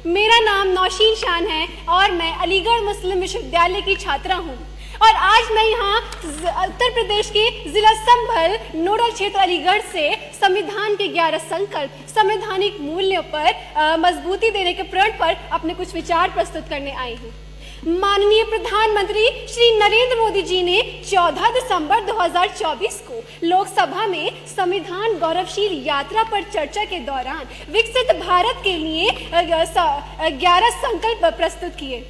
मेरा नाम नौशीन शान है और मैं अलीगढ़ मुस्लिम विश्वविद्यालय की छात्रा हूँ और आज मैं यहाँ उत्तर प्रदेश के जिला संभल नोडल क्षेत्र अलीगढ़ से संविधान के 11 संकल्प संवैधानिक मूल्यों पर मजबूती देने के प्रण पर अपने कुछ विचार प्रस्तुत करने आई हूँ। माननीय प्रधानमंत्री श्री नरेंद्र मोदी जी ने 14 दिसंबर 2024 को लोकसभा में संविधान गौरवशील यात्रा पर चर्चा के दौरान विकसित भारत के लिए 11 संकल्प प्रस्तुत किए,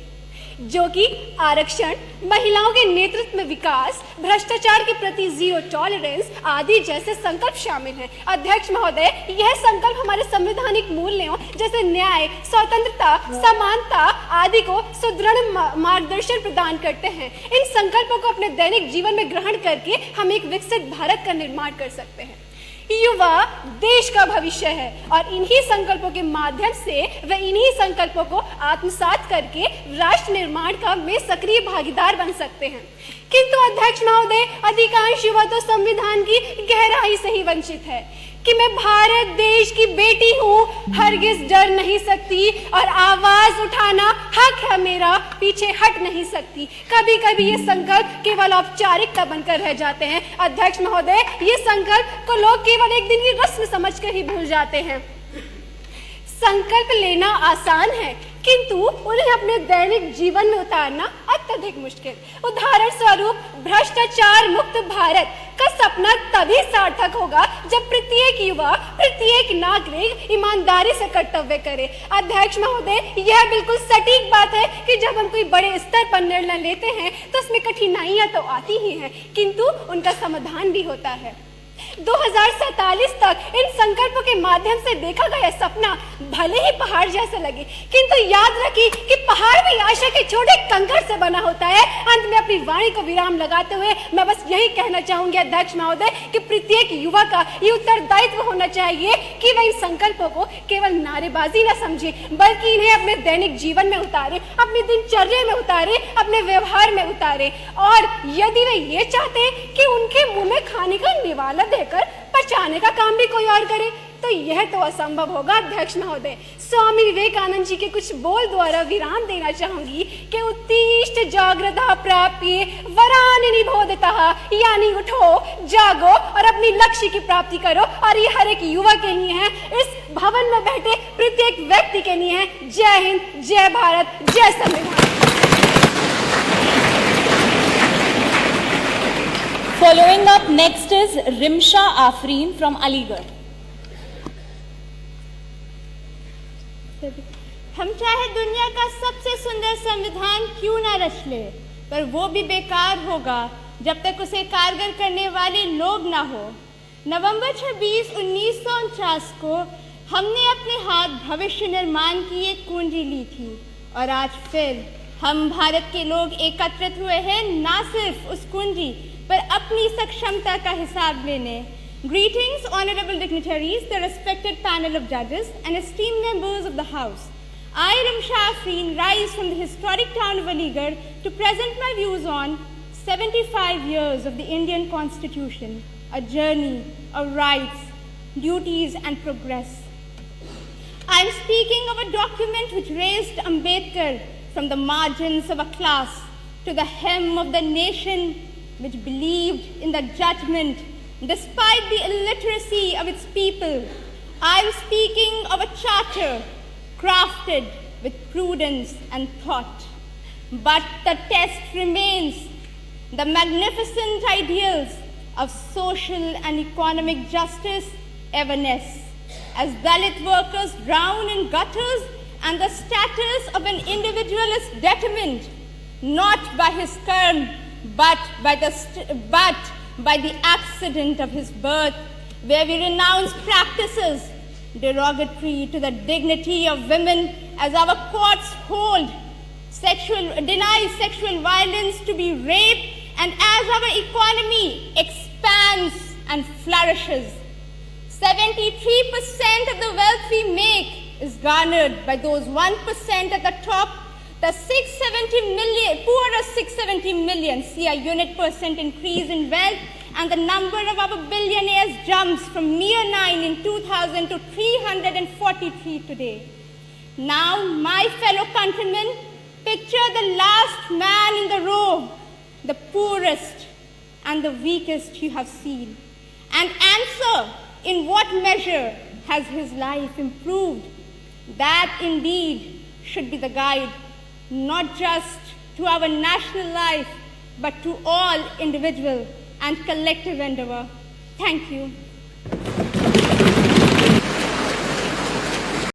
जो कि आरक्षण, महिलाओं के नेतृत्व में विकास, भ्रष्टाचार के प्रति जीरो टॉलरेंस आदि जैसे संकल्प शामिल हैं। अध्यक्ष महोदय, यह संकल्प हमारे संवैधानिक मूल्यों जैसे न्याय, स्वतंत्रता, समानता आदि को सुदृढ़ मार्गदर्शन प्रदान करते हैं। इन संकल्पों को अपने दैनिक जीवन में ग्रहण करके हम एक विकसित भारत का निर्माण कर सकते हैं। युवा देश का भविष्य है और इन्हीं संकल्पों के माध्यम से वे इन्हीं संकल्पों को आत्मसात करके राष्ट्र निर्माण का में सक्रिय भागीदार बन सकते हैं। किंतु अध्यक्ष महोदय, अधिकांश युवा तो संविधान की गहराई से ही वंचित है कि मैं भारत देश की बेटी हूँ, हरगिज डर नहीं सकती और आवाज उठाना हक है मेरा, पीछे हट नहीं सकती। कभी कभी ये संकल्प केवल औपचारिकता बनकर रह जाते हैं। अध्यक्ष महोदय, ये संकल्प को लोग केवल एक दिन की रस्म समझकर ही भूल जाते हैं। संकल्प लेना आसान है किंतु उन्हें अपने दैनिक जीवन में उतारना अत्यधिक मुश्किल। उदाहरण स्वरूप, भ्रष्टाचार मुक्त भारत का सपना तभी सार्थक होगा जब प्रत्येक युवा, प्रत्येक नागरिक ईमानदारी से कर्तव्य करे। अध्यक्ष महोदय, यह बिल्कुल सटीक बात है कि जब हम कोई बड़े स्तर पर निर्णय लेते हैं तो उसमें कठिनाइयां तो आती ही हैं, किंतु उनका समाधान भी होता है। 2047 तक इन संकल्पों के माध्यम से देखा गया सपना भले ही पहाड़ जैसे लगे, किंतु याद रखिए कि पहाड़ भी आशा के छोटे कंकड़ से बना होता है। अंत में अपनी वाणी को विराम लगाते हुए मैं बस यही कहना चाहूंगी अध्यक्ष महोदय कि प्रत्येक युवा का ये उत्तरदायित्व होना चाहिए कि वह इन संकल्पों को केवल नारेबाजी न समझे, बल्कि इन्हें अपने दैनिक जीवन में उतारे, अपनी दिनचर्या में उतारे, अपने व्यवहार में उतारे। और यदि वे ये चाहते कि उनके मुंह में खाने का निवाला देकर पचाने का काम भी कोई और करे तो यह तो असंभव होगा। अध्यक्ष महोदय, स्वामी विवेकानंद जी के कुछ बोल द्वारा विराम देना चाहूंगी कि उत्तिष्ठ जागृता प्राप्य वरान निबोधतः, यानी उठो, जागो और अपनी लक्ष्य की प्राप्ति करो। और ये हर एक युवा के लिए है, इस भवन में बैठे प्रत्येक व्यक्ति के लिए है। जय हिंद, जय भारत, जय संविधान। Following up next is Rimsha Afreen from Aligarh. हम चाहे दुनिया का सबसे सुंदर संविधान क्यों ना रच ले, पर वो भी बेकार होगा जब तक उसे कारगर करने वाले लोग ना हो। नवंबर 26, 1949 को हमने अपने हाथ भविष्य निर्माण की एक कुंजी ली थी और आज फिर हम भारत के लोग एकत्रित हुए हैं ना सिर्फ उस कुंजी पर अपनी सक्षमता का हिसाब लेने। Greetings, honorable dignitaries, the respected panel of judges and esteemed members of the House. I, Rimsha Afreen, rise from the historic town of Aligarh to present my views on 75 years of the Indian Constitution, a journey of rights, duties and progress. I am speaking of a document which raised Ambedkar from the margins of a class to the hem of the nation, which believed in the judgment despite the illiteracy of its people. I am speaking of a charter crafted with prudence and thought. But the test remains the magnificent ideals of social and economic justice, evenness, as Dalit workers drown in gutters and the status of an individual is determined not by his karma, but by the accident of his birth, where we renounce practices derogatory to the dignity of women, as our courts hold deny sexual violence to be rape, and as our economy expands and flourishes. 73% of the wealth we make is garnered by those 1% at the top. The 670 million, poorer 670 million see a unit percent increase in wealth, and the number of our billionaires jumps from mere 9 in 2000 to 343 today. Now, my fellow countrymen, picture the last man in the row, the poorest and the weakest you have seen, and answer in what measure has his life improved. That indeed should be the guide, not just to our national life, but to all individual and collective endeavor. Thank you.